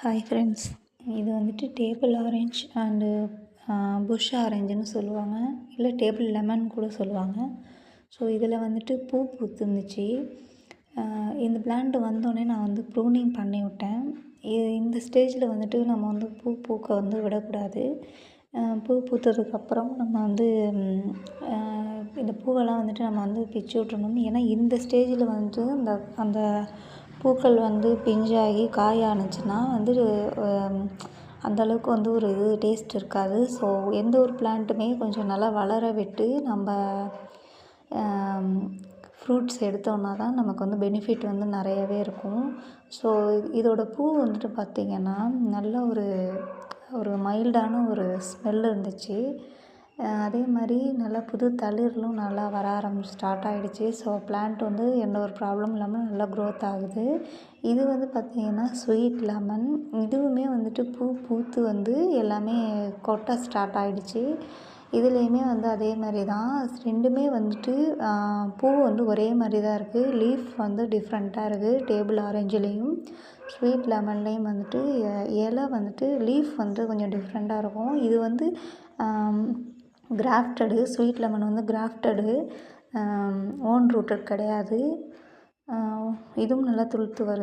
Hi friends, இது வந்துட்டு table orange and push ஆரஞ்சுன்னு சொல்லுவாங்க, இல்லை டேபிள் லெமன் கூட சொல்லுவாங்க. ஸோ இதில் வந்துட்டு பூ பூத்துருந்துச்சு. இந்த பிளான்ட் வந்தோடனே நான் வந்து ப்ரூனிங் பண்ணி விட்டேன். இந்த ஸ்டேஜில் வந்துட்டு நம்ம வந்து பூ பூக்க வந்து விடக்கூடாது. பூ பூத்ததுக்கப்புறம் நம்ம வந்து இந்த பூவெல்லாம் வந்துட்டு நம்ம வந்து பிச்சு விட்றணும். ஏன்னா இந்த ஸ்டேஜில் வந்துட்டு அந்த பூக்கள் வந்து பிஞ்சாகி காய் ஆணுச்சுன்னா வந்து அந்தளவுக்கு வந்து ஒரு டேஸ்ட் இருக்காது. ஸோ எந்த ஒரு பிளான்ட்டுமே கொஞ்சம் நல்லா வளர விட்டு நம்ம ஃப்ரூட்ஸ் எடுத்தோன்னா தான் நமக்கு வந்து பெனிஃபிட் வந்து நிறையவே இருக்கும். ஸோ இதோட பூ வந்துட்டு பார்த்திங்கன்னா நல்ல ஒரு மைல்டான ஒரு ஸ்மெல் இருந்துச்சு. அதே மாதிரி நல்லா புது தளிர்களும் நல்லா வர ஸ்டார்ட் ஆகிடுச்சு. ஸோ பிளான்ட் வந்து எந்த ஒரு ப்ராப்ளமும் இல்லாமல் நல்லா க்ரோத் ஆகுது. இது வந்து பார்த்திங்கன்னா ஸ்வீட் லெமன். இதுவுமே வந்துட்டு பூ பூத்து வந்து எல்லாமே கொட்ட ஸ்டார்ட் ஆகிடுச்சு. இதுலேயுமே வந்து அதே மாதிரி தான், ரெண்டுமே வந்துட்டு பூ வந்து ஒரே மாதிரி தான் இருக்குது. லீஃப் வந்து டிஃப்ரெண்ட்டாக இருக்குது. டேபிள் ஆரஞ்சுலேயும் ஸ்வீட் லெமன்லேயும் வந்துட்டு இலை வந்துட்டு லீஃப் வந்து கொஞ்சம் டிஃப்ரெண்ட்டாக இருக்கும். இது வந்து கிராஃப்டடு, ஸ்வீட் லெமன் வந்து கிராஃப்டடு, ஓன் ரூட்டட் கிடையாது. இதுவும் நல்லா துளுர்த்து வருது.